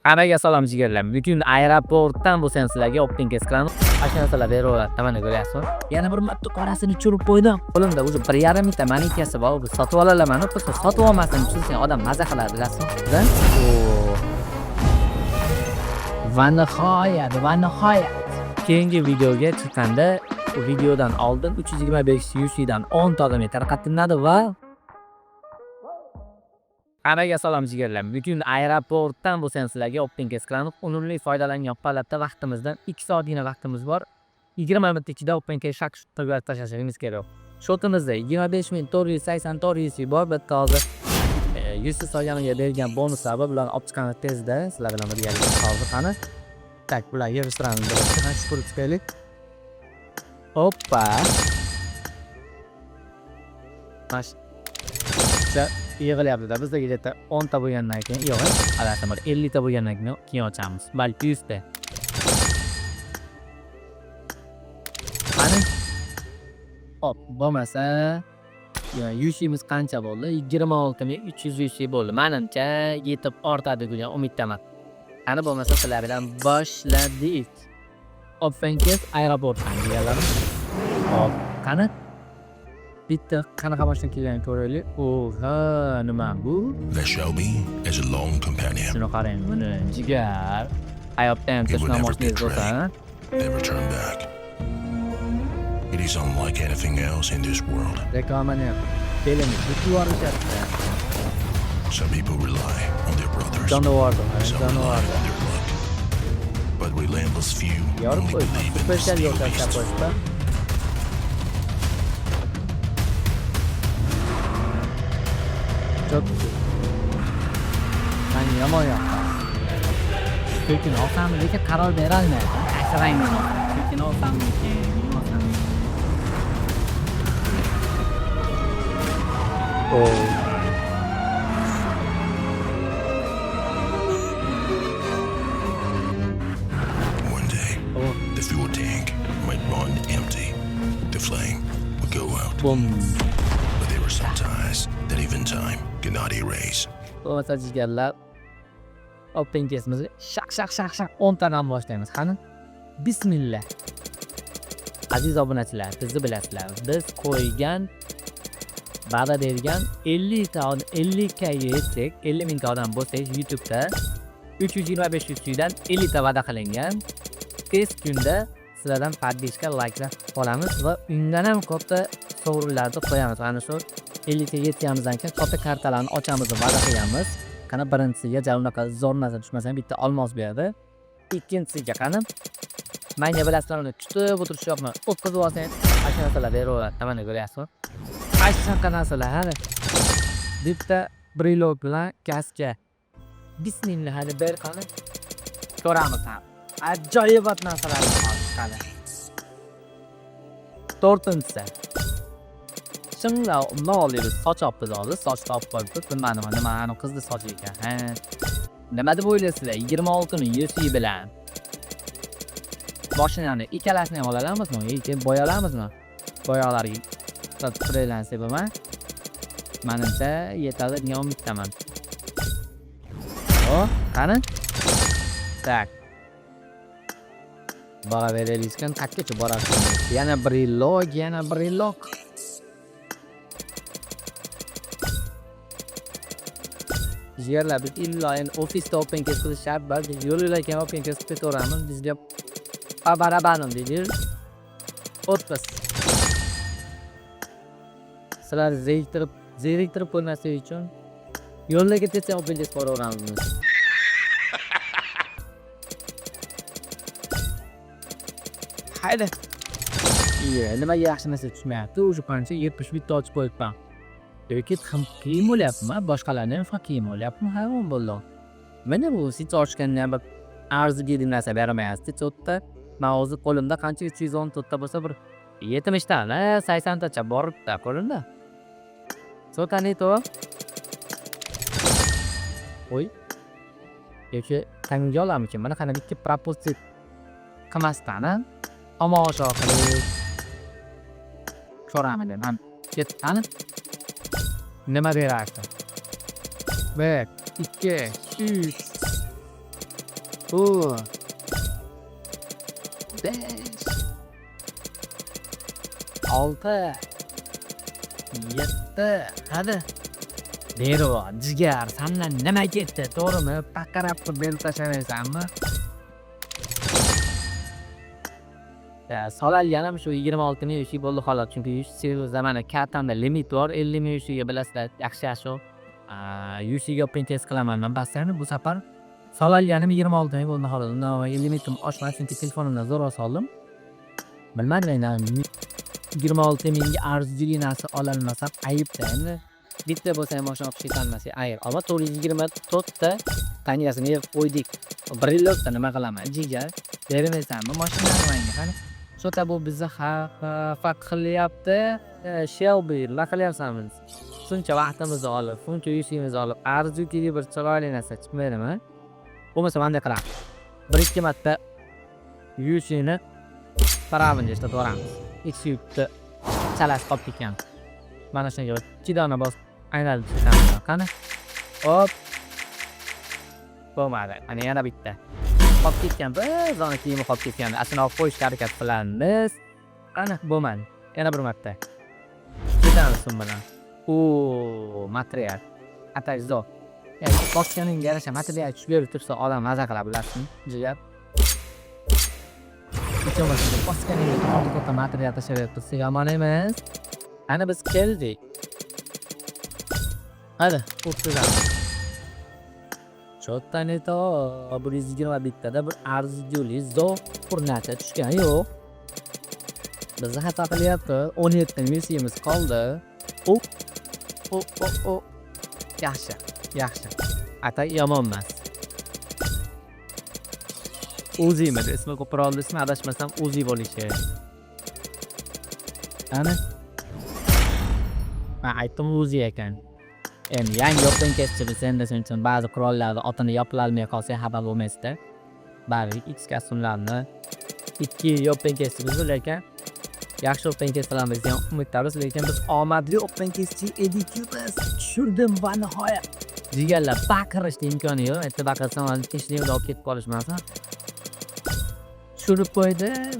Hammaga salom jigarlar. Bugun aeroportdan bo'lsam sizlarga optingiz qilamiz. Ashanasalar beryapti, mana ko'ryapsiz. Yana bir marta qorasini churib qo'ydim. Qo'limda o'zi 1,5 mingta manikasi bor. Bu sotib olaman, bo'lsa sotib olmasam tushunsan, odam maza qiladi, bilasizmi? Va nihoyat. Keyingi videoga chiqqanda, bu videodan oldin 325 UC dan 10 ta odamga tarqatiladi va hammaga salom jigarlar. Bugun aeroportdan bo'lsam sizlarga optingiz qilamiz. Unumli foydalangan holatda vaqtimizdan 2 soatgina vaqtimiz bor. 20 minut ichida optingiz shak qilib tashlashimiz kerak. Shotimizda 25484 UC bor. Bitta hozir 100 so'yganiga bergan bonuslar bor. Bularni olib chiqamiz tezda. Sizlar bilan birgalikda hozir qani. Tak, bular yig'ishtiramiz. Qani shukr chiqaylik. Hoppa. Mash. Yig'ilyapti-da. Bizga yerda 10 ta bo'lgandan keyin, yo'q, adashim bor. 50 ta bo'lgandan keyin ochamiz. Balki 100 ta. Qani? Hop, bo'lmasa, UC'miz qancha bo'ldi? 26300 UC bo'ldi. Menimcha yetib ortadi degan umiddaman. Qani bo'lmasa sizlar bilan boshladik. Optingiz aeroportdan kelganlar. Hop, qani? Bitta qanaqa mashina kelganini ko'raylik. Oha, nima bu? The Shelby is a long companion. Shuni qarang, buni jigar. Hayotda ham tashna mashinangiz bo'lsa, never turn back. It is unlike anything else in this world. Reklamani film yuborishadi. Some people rely on their brothers. Jonivordi, Some rely on their luck. But relentless few yorib only qo'ydi. believe in the Special steel yo'qsa beast. qo'ysa. Çok ben yamayapman. Lekin olsamizga qaror berolmayman. Asrayman. Lekin olsamizga olsam. One day, the fuel tank might run empty. The flame would go out. Bum. But there are some ties that even time cannot erase. Bo'lmasa jigarlar, optingizimizni shaq 10 tadan boshlaymiz. Qani? Bismillah. Aziz obunachilar, bizni bilasizlar. Biz qo'ygan va'da bergan 50 ga yetsak, 50 ming odam bo'lsak, YouTube'da 325 UC'dan 50 ta va'da qilingan. Tez kunda sizlardan podpishka, like'lar olamiz va undan ham katta sovrinlarni qo'yamiz. Ana shu 50 ga yetganimizdan keyin katta kartalarni ochamiz va va'da qilamiz. Qani birinchisiga unaqa zo'r narsa tushmasa bitta olmos beradi. Ikkinchisiga qani menga bilasizlar, uni tutib o'tirishyapman. O'tkazib olsangiz, ashuna narsalar beryapti. Mana ko'ryapsizmi? Ashuna narsalar hali. Bitta brilok bilan kaska. Bismillah, hali ber qani. Ko'ramiz ham. Ajoyib narsalarni qani. To'rtinchisi. Shunlar nolib soch olibdi hozir, soch topib qo'yibdi. Bilmadim, nima ani qizni sochi ekan. Ha. Nima deb o'ylaysizlar? 26 ming UC bilan. Mashinani ikkalasini ham olalamizmi? Yoki boya olamizmi? Boyalarga freelance bo'lma. Menimcha yetadi degan umiddaman. O, qani? Tak. Bora beraylikkan, takkacha borasiz. Yana bir ilok. Jigarlar, biz illoyin ofisda optingiz qilish shart. Biz yo'llarga optingiz ketaveramiz. Bizga barabanim deydi. O'tmas. Sizlar zeriktirib qo'ymaslik uchun yo'llarga ketsa optingiz qo'raveramiz. Haydi. Nimaga yaxshi narsa tushmayapti? O'sha qancha 70 bitta ochib qo'yibman. Yoki ham qiyin bo'lyaptimi? Boshqalarni ham qiyin bo'lyaptimi? Hayron bo'ldim. Mana bu sit ochganda ham arziga narsa bermayapti. To'tta. Men hozir qo'limda qancha 314 ta bo'lsa bir 70 ta, 80 tacha boribdi qo'limda. So'tani to. Qo'y. Yoki tanga olamizmi? Mana qana ikki proposit qilmasdan, tomosha qilib ko'raman ham. Ketani. Nima berardi? 1, 2, 3 U 5 6 7 hadi. Bero, jigar, sendan nima ketdi, to'g'rimi? Paqirab turib berib tashlamaysanmi? Solalganim shu 26 ming UC bo'ldi xolos, chunki UC'da mana kartamda limit bor, 50 ming UC'ga bilasizlar, yaxshi. UC'ga open test qilaman men basani bu safar. Solalganim 26 ming bo'ldi xolos. Undan limitim oshmadi, chunki telefonimdan zo'rg'a soldim. Bilmadim endi 26 mingga arzirli narsa ololmasam ayibda endi. Bitta bo'lsa ham mashina olib ketolmasak, ayir. Ammo 424 ta taniyasini yeb qo'ydik. 1 yillikda nima qilaman? Jigar, bermaysanmi mashinani menga qani? Shota bu bizni farq qilyapti. Shelby, nima qilyapsanmiz? Shuncha vaqtimizni olib, shuncha yuzimizni olib, arzirli bir chiroyli narsa chiqmaydimi? Bo'lmasa bunday qilamiz. 1-2 marta yuzini paravini ishlatib boramiz. X-yukni chalasi qolib ketgan. Mana shunga chidona bos aylanib chiqamiz. Qani? Hop. Bo'lmadi. Ana yana bitta. Qolib ketgan. Biz ona kiyimi qolib ketgan. Aslini olib qo'yishga harakat qilamiz. Qani? Bo'lmadi. Yana bir marta. Ketamiz sum bilan. Material. Atash zo. Bosganingga yarasha material tushib berib tursa odam maza qila bilasizmi? Jigar. Kechamasida bosganingga ortiqcha material tashlab tursa yomon emas. Ana biz keldik. Hadi, o'ttiramiz. Chottan eto 121 da bir arzirli zo furnata tushgan yo'q. Bizni xato qilyapti. 17 mingimiz qoldi. Yaxshi. Atay yomon emas. Uzimi ismi ko'proq ismi adashmasam Uzi bo'lishi. Ana. Men aytdim Uzi ekan. Endi yangi open kesishimiz endi shuning uchun ba'zi qurollarni otini yopilolmay qolsa xabar bo'lmaysiz-da. Bari X kasumlarni 2 open kesishimiz lekin yaxshi open kesishlarimiz ham umiddamiz, lekin biz omadli open kesishi edik-ku biz. Tushirdim va nihoyat. Jigarlar baqirishga imkoni yo'q. Endi baqirsam tinchlikda olib ketib qolishmasa. Tushirib qo'ydim.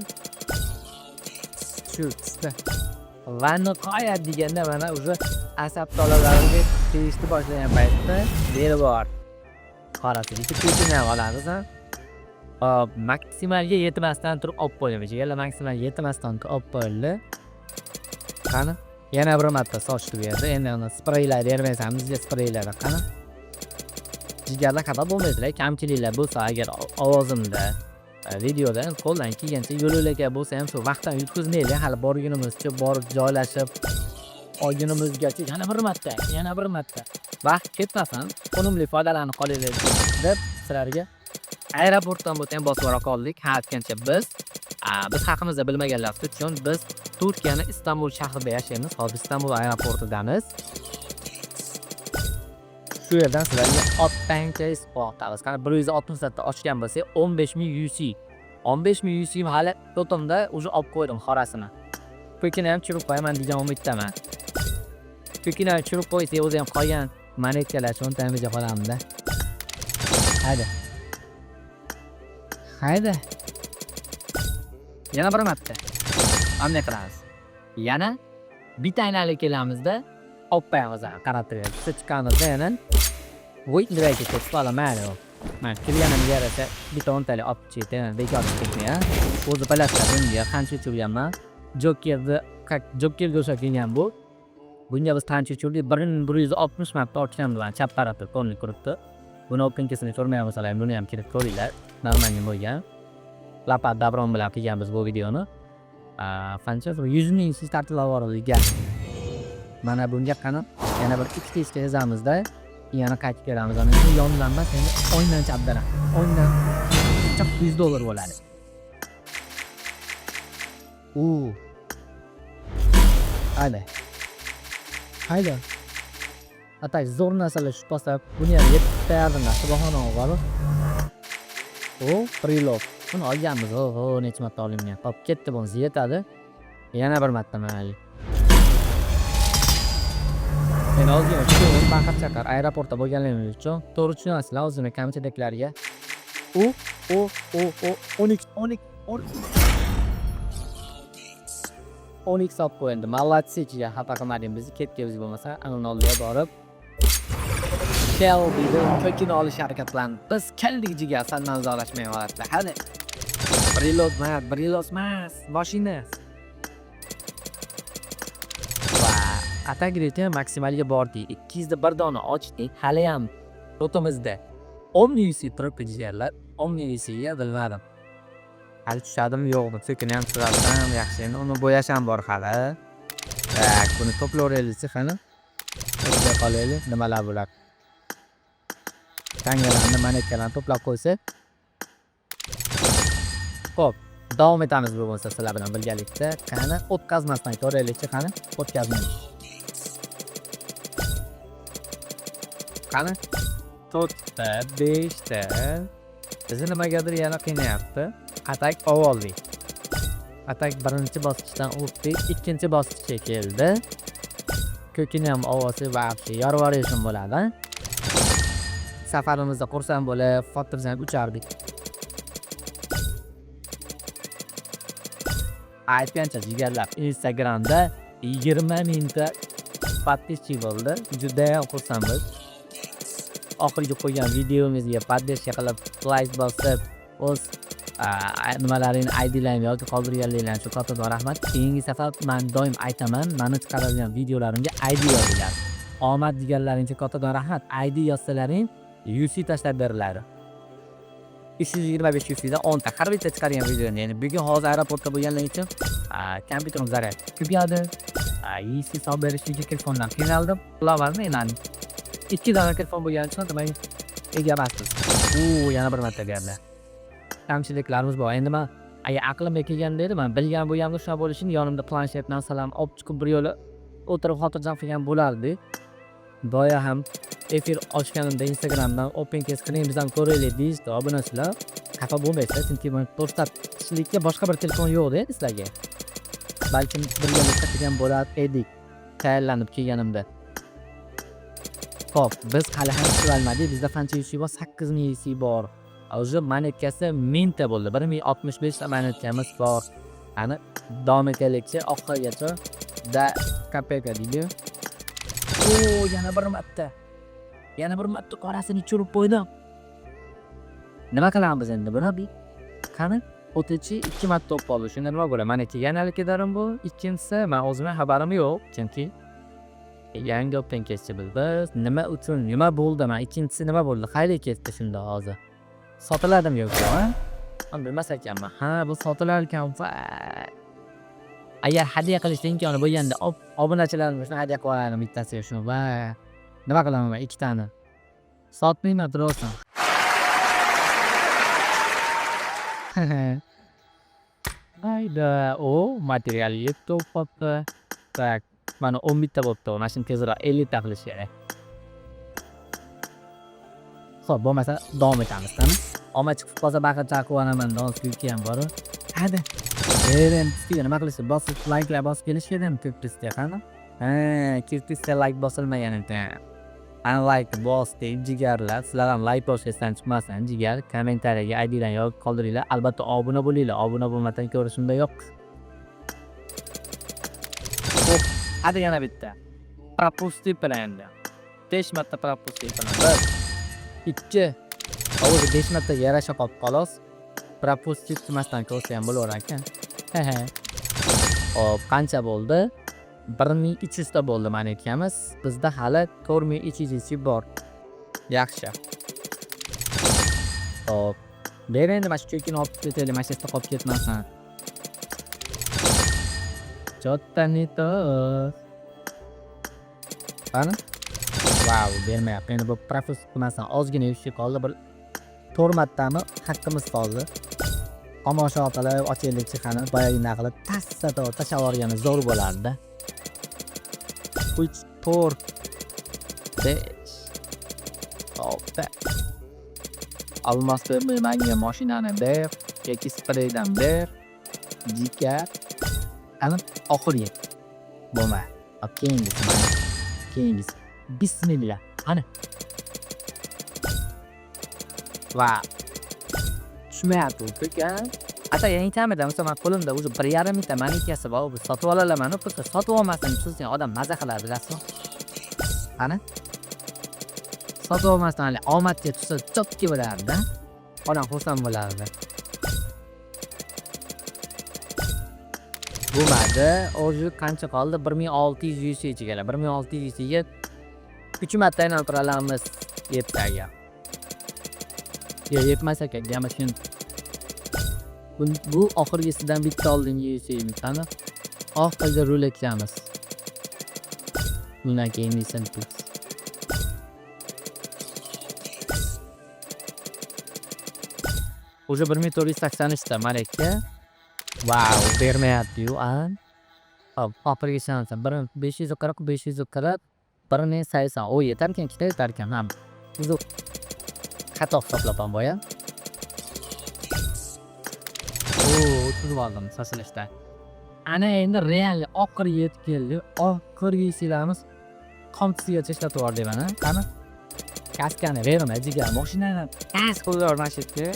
Tushirdi. Va nihoyat deganda mana o'sha asab tolalariga tegishni boshlagan paytda berib bor. Qarasiga ketishini ham olamiz. Hop, maksimalga yetmasdan turib olib qo'ydim. Jigarlar maksimalga yetmasdan turib olib qo'yildi. Qani? Yana bir marta sochdi bu yerda. Endi uni spreylar bermaysan, bizga spreylar qani? Jigarlar xabar bo'lmaydilar. Kamchiliklar bo'lsa agar ovozimda videoda qo'ldan kelgancha yo'lakka bo'lsa ham shu vaqtdan yutkazmaylik. Hali borgunimizcha borib joylashib olgunimizgacha yana bir marta. Vaqt ketmasin, unumli foydalanib qolinglar deb sizlarga aeroportdan ham bosib o'ra qoldik. Ha, aytgancha biz haqimizda bilmaganlar uchun biz Turkiyaning Istanbul shahrida yashaymiz. Hozir Istanbul aeroportidamiz. Shu yerdan sizlarga otdan o'tamiz. Qani 160 ta ochgan bo'lsa 15 ming UC. 15 ming UC hali to'timda o'zi olib qo'ydim xorasini. Ko'kini ham chirib qo'yaman degan umiddaman. Ko'kini ham chirib qo'ysa o'zi ham qolgan monetkalar cho'ntagimizga qolamda. Haydi. Yana bir marta. Qanday qilamiz? Yana bitta aynali kelamizda olib qarab turamiz. Siz chiqqaningizda yana vo'ytliga ketib qolamaydi. Men kirganimga yarasha bitta 10 talik olib chiqdim. Bekor ketmay, o'zi bilasizlar bunga qancha tushirganman. Jokerga o'xshab kelgan bu. Bunga biz qancha tushirdik? 160 marta ochganmiz bilan chap tarafda ko'rinib turibdi. Buni open kesini ko'rmayapsizlar, buni ham kirib ko'ringlar. Normalniy bo'lgan. Lapat Dabron bilan qilganmiz bu videoni. Qancha 100 ming startlar borligiga. Mana bunga qani yana bir 2 testga yozamizda, yana qaytib kelamiz. Ana shu yondan emas, endi o'yindan chapdaram. O'yindan chap $100 bo'ladi. Haydi. Atay zo'r narsalar shu bosib, buni ham yetib tayyordim, bahona bor. Preload. Buni olganmiz. Necha marta olingan. Qolib ketdi, bunisi yetadi. Yana bir marta mayli. Men hozir shu baqir chaqar aeroportda bo'lganligim uchun to'g'ri tushunasizlar, o'zimni kamchiliklarga 12 solib qo'yindi. Молодцы-chiga xafa qilmading bizni, ketdingiz bo'lmasa, ana oldiga borib Shelby'ni ko'kini olish harakatlandi. Biz keldik jigar, sendan uzoqlashmay holatda. Hadi. Reload emas, mashina. Va atak rate maksimalga bordik. 200 da bir dona ochdik. Hali ham rotimizda Omnius turibdi jigarlar. Omniusga bilmadim. Hali tushadimi yo'qmi? Sekini ham tushirasam yaxshi. Endi uni bo'yash ham bor hali. Tak, buni to'playveraylik qani. To'play qolaylik, nimalar bo'ladi. Tangalarni, manekalarni to'plab qo'ysa. Xo'p, davom etamiz bu bo'lsa sizlar bilan birgalikda. Qani o'tkazmasdan ko'raylik qani. O'tkazmaymiz. Qani 4ta, 5ta. Bizni nimagadir yana qiynayapti. Atak ovoldik. Atak birinchi bosqichdan o'tdik, ikkinchi bosqichga keldi. Ko'kini ham ovosi vaqti yorvorishim bo'ladi. Safarimizda xursand bo'lib, xotirjam uchardik. Aytgancha jigarlar, Instagramda 20 mingta podpischik bo'ldi. Juda ham xursandmiz. Oxirgi qo'ygan videomizga podpiska qilib, like bosib, o'z nimalarini ID'laring yoki qoldirganliklaringiz uchun kattadan rahmat. Keyingi safar men doim aytaman, meni chiqaradigan videolarimga ID yozinglar. Omad deganlaringizga kattadan rahmat. ID yozsalaring, UC tashlab beriladi. 325 UC'da 10 ta har bitta chiqargan videoni, ya'ni bugun hozir aeroportda bo'lganligi uchun kompyuterim zaryad ko'payadi. UC hisob berishga telefondan qiynaldim. Qilavermi endi? 2 dona telefon bo'lgani uchun demak ega emasmiz. Yana bir marta gaplar. Kamchiliklarimiz bor. Endi men agar aqlimga kelganda edi, men bilgan bo'lganimda shunaqa bo'lishini yonimda planshet narsalarni olib chiqib bir yo'li o'tirib xotirjam qilgan bo'lardi. Boya ham efir ochganimda Instagramdan open case qiling bizam ko'raylik deyishdi obunachilar. Xafa bo'lmaysizlar, chunki men ko'rsatishlikka boshqa bir telefon yo'q-da sizlarga. Balkim birgalikda qilgan bo'lar edik tayyorlanib kelganimda. Xo'p, biz hali ham tushirolmadik. Bizda qancha UC bor? 8000 UC bor. Hozir monetkasi 1000 ta bo'ldi. 1065 ta monetkamiz bor. Ana davom etaylikchi oxirigacha da kopeyka deydi. Yana bir marta. Yana bir marta qorasini churib qo'ydim. Nima qilamiz endi buni? Qani? O'tichi 2 marta to'p oldi. Shunda nima bo'ladi? Mana yanaliklarim bu. Ikkinchisi, men o'zimga xabarim yo'q, chunki yangi open case biz. Nima uchun? Nima bo'ldi? Men ikkinchisi nima bo'ldi? Qayerga ketdi shunda hozir? Sotiladimi yo'qmi, ha? Men bilmas ekanman. Ha, bu sotilar ekan. Agar hadya qilish imkoni bo'lganda, obunachilarimga shuni hadya qilib bittasiga shuni. Va nima qilaman men 2 tani? Sotmayman tursin. Hayda, material yetib qoldi. Tak, mana 10 ta bo'libdi. Mana shuni tezroq 50 ta qilish kerak. Xo'p, bo'lmasa davom etamiz, tamam? Omad chiqib qolsa baqircha quvanaman, dans kuyi ham bor. Hadi. Endi nima qilishni bosib, like'lar bosib kelish kerakmi ko'prisda qani? Ko'prisda like bosilmagan ekan. Ana like bosdik jigarlar. Sizlar ham like bosishdan chiqmasin jigar. Kommentariyaga ID'dan yozib qoldiringlar. Albatta obuna bo'linglar. Obuna bo'lmadan ko'rishimda yo'q. Xo'p, hadi yana bitta. Пропусти bilan. 5 marta пропусти bilan. 2. Hozir 5 marta yarasha qolib xolos. Пропусти qilmasdan ko'rsa ham bo'lar ekan. Hop, qancha bo'ldi? 1300 ta bo'ldi monetkamiz. Bizda hali 4200 bor. Yaxshi. Hop. Ber endi mana shu ko'kini olib ketaylik, mana shu yerda qolib ketmasin. Chottanito. Qani? Wow, bermayapti. Endi bu professor qilmasan, ozgina yushi qoldi. Bir 4 martami haqqimiz qoldi. Tomosha qilib, ochaylikchi qani, boyagina qilib tassata tashlab yuborgani zo'r bo'lardi. 3, 4, 5. Hoppa. Almas menga mashinani ber, yoki spreydan ber. Jikar. Ana oxirgi. Bo'lma. Keyingisi. Bismillah. Ana. Va tushmayapti u uka. Ata yangi ta'mirda masalan men qo'limda уже 1,5 mingta manikasi bor. Bu sotib olaman, pulsa sotib olmasam sizni odam maza qiladi, bilasizmi? Qani? Sotib olmasdan hali omadga tushsa chotki bo'lardi-da. Odam xursand bo'lardi. Bo'lmadi. O'zi qancha qoldi? 1600 USD keladi. 1600 USD ga 3 marta aylantiramiz yetsa agar. Yo, yetmas ekan, demashin. Bu oxirgisidan bitta oldim USD qani? Oxirgi roletamiz. Bundan keyin esa уже 1483 ta malaka. Wow, bermayapti-yu, a? Hop, oxirgi shansa 540 birini saysan. O yetarkan, ikkita yetarkan. Ham. Biz xato hisoblapan boya. O'tib oldim sasilishda. Ana endi real oxirgi yetib keldi. Oxirgi silamiz kompisigacha ishlatib yubordik mana. Qani? Kaskani berma, jigar. Mashinani kask qo'yib mashitga.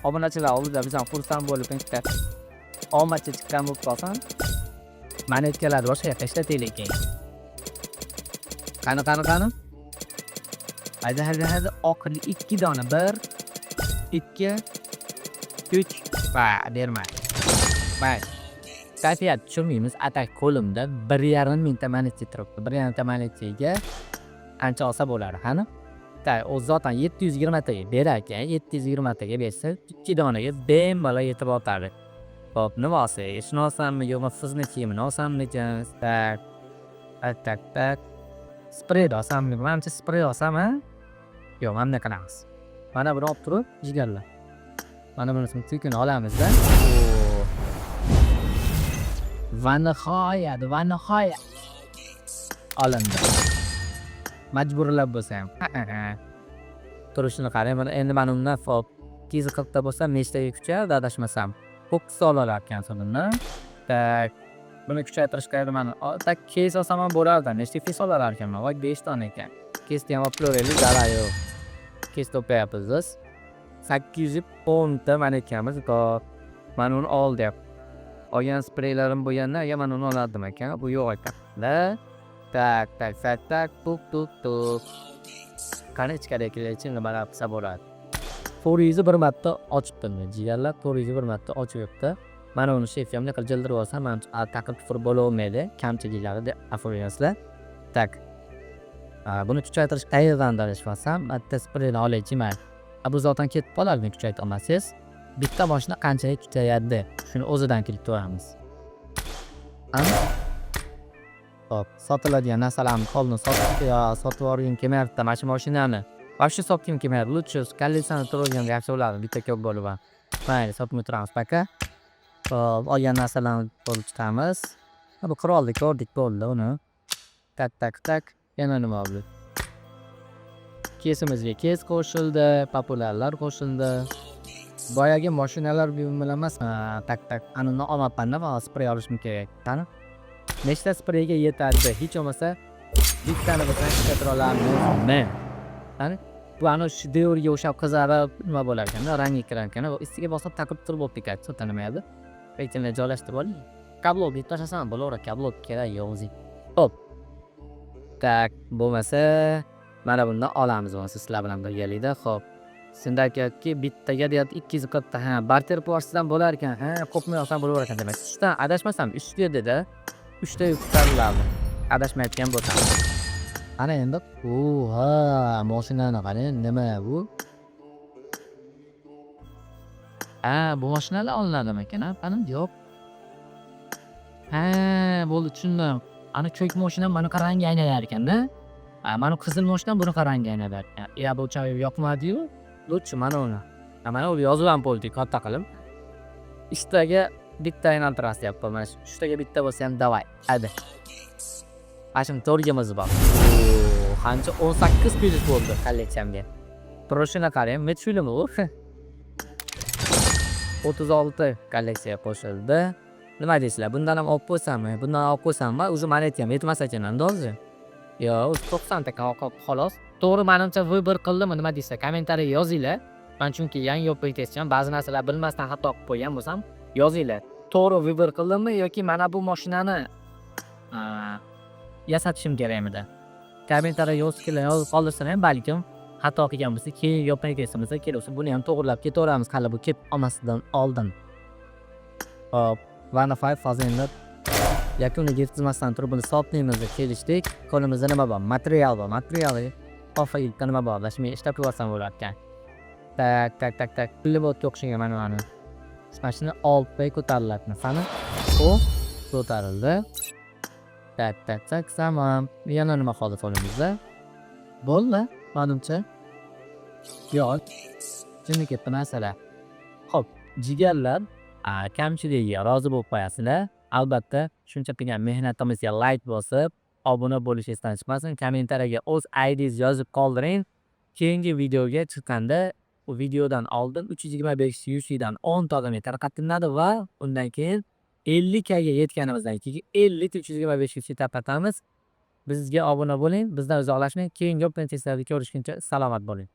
Obunachilar oldida biz ham xursand bo'lib bitta omadcha chiqqan bo'lib qolsam, monetkalarni boshqa yoqqa ishlataylik keyin. Qani? Hayda. Oxirgi 2 dona. 1, 2, 3. Va, berma. Bas. Kayfiyat tushirmaymiz. Atak qo'limda 1,5 mingta moneta turibdi. 1,5 ta monetaga qancha olsa bo'ladi, qani? O zaten 720 taga berar ekan, 720 taga bersa 2 donaga bemalol yetib o'tadi. Xo'p, nima olsak? Shuni olsammi yo'qmi, siznikimi olsammi? Tak. Sprey olsammi? Menimcha sprey olsam, ha? Yo'q, mana bunaqa qilamiz. Mana buni olib turib, jigarlar. Mana bunisini tükini olamiz-da. Va nihoyat. Olindi. Majburlab bo'lsa ham. Turishini qarang. Endi men undan fop 240 ta bo'lsa, nechtaga kuchayadi adashmasam. 9 ta olar ekan sonini. Tak. Buni kuchaytirishga endi men tak kes olsam ham bo'lardi. Nechta kes olar ekanman? Voy 5 dona ekan. Kesni ham olib ko'raylik, zarar yo'q. Kes topyapmiz biz. 810 ta monetamiz bor. Men uni ol deb. Olgan spreylarim bo'lganda, agar men uni olardim ekan, bu yo'q ekan. Tak, tuk. Qani ichkariga kelishni nima qilsa bo'ladi. 400 bir marta ochibdim, jigarlar 400 bir marta ochibdi. Mana uni shefimni qilib jildirib olsam, men taqib tufur bo'laolmaydi, kamchiliklari deb aforizmlar. Tak. Buni kuchaytirish qayerdan olsam, bitta spreyni olaychiman. Bu zotan ketib qolarmi kuchaytira olmasangiz? Bitta mashina qanchaga kuchayadi? Shuni o'zidan kelib ko'ramiz. Hop, sotiladigan narsalarni qo'lni sotib olgim kelmayapti, mana shu mashinani. Vaqti sotgim kelmayapti. Lutchi kallisani turgan yaxshi bo'lardi, bitta ko'p bo'lib. Mayli, sotmay turamiz paka. Hop, olgan narsalarni olib chiqamiz. Bu qurolni ko'rdik bo'ldi uni. Tak. Yana nima bo'ldi? Kesimizga kes qo'shildi, populyarlar qo'shildi. Boyagi mashinalar bilan emas. Tak. Anuni olmapman-da, sprey olishim kerak. Qani? Nechta spreyga yetadi? Hech bo'lmasa bittani bo'lsa ishlatib olamiz. Qani? Bu ana shu devorga o'xshab qizarib nima bo'lar ekan-da, rangi kirar ekan. Ustiga bosib taqib turib bo'lib ketadi, so'tanamaydi. Reytingni joylashtirib oling. Kablok deb tashlasam bo'laveradi, kablok kerak yo'q. Hop. Tak, bo'lmasa mana bundan olamiz bo'lmasa sizlar bilan birgalikda. Xo'p. Senda aytayotki, bittaga deyapti 240 ta. Ha, barter porsidan bo'lar ekan. Ha, qo'pmay olsam bo'lar ekan demak. 3 ta adashmasam 3 ta dedi-da. 3 ta yuqtiriladi. Adashmayotgan bo'lsam. Ana endi, mashinani qarang, nima bu? Bu mashinalar olinadimi ekan? Qani, yo'q. Bo'ldi, tushundim. Ana ko'k mashina mana qaranga aylanar ekan-da. Mana qizil mashina buni qaranga aylanar ekan. Bu choy yoqmadi-yu. Lutchi mana uni. Mana u yozib ham bo'ldik, katta qilib. Ishtaga bitta aylantirasiz deyapti. Mana shu ishtaga bitta bo'lsa ham davay. Hadi. Ashim to'rgimiz bor. Qancha 18 plyus bo'ldi kolleksiyamga. Proshina qarang, metfilm u. 36 kolleksiya qo'shildi. Nima deysizlar? Bundan ham olib qo'ysammi? Bundan olib qo'ysammi? O'zi moneta ham yetmas ekan andozi. Yo'q, 90 ta xolos. To'g'ri, menimcha vыбор qildimmi, nima deysiz? Kommentariyaga yozinglar. Men chunki yangi operating sistem ba'zi narsalar bilmasdan xato qilib qo'ygan bo'lsam, yozinglar. To'g'ri vibr qildimmi yoki mana bu mashinani yasatishim kerakmidi? Kommentariyga yozib qoldirsa ham balkim xato qilgan bo'lsa, keyingi operating sistemimizda kelsa buni ham to'g'rilab ketaveramiz hali bu kelib olmasidan oldin. Hop, Wi-Fi fazenlar yakuniy yetkazmasdan turib buni sotmaymiz deb kelishdik. Qo'limizda nima bor? Material bor. Materiali ofaga nima bor? Men ishlab ko'rsam bo'larkan. Tak. Pulli bo'tga o'xshagan mana. Mashina oltay ko'tariladi. Qani? O ko'tarildi. Tak, tamam. Yana nima qoldi qo'limizda? Bo'ldi, menimcha. Yo'q. Jimlik katta masala. Xo'p, jigarlar, kamchiligiga rozi bo'lib qo'yasizlar. Albatta, shuncha qilgan mehnatimizga like bosib, obuna bo'lish esdan chiqmasin. Kommentariyaga o'z IDingizni yozib qoldiring. Keyingi videoga chiqqanda u videodan oldin 325 UC dan 10 ta odamga tarqatiladi va undan keyin 50 ga yetganimizdan keyin 50 325 UC tarqatamiz. Bizga obuna bo'ling, bizdan uzoqlashmang. Keyingi operating sistemda ko'rishguncha salomat bo'ling.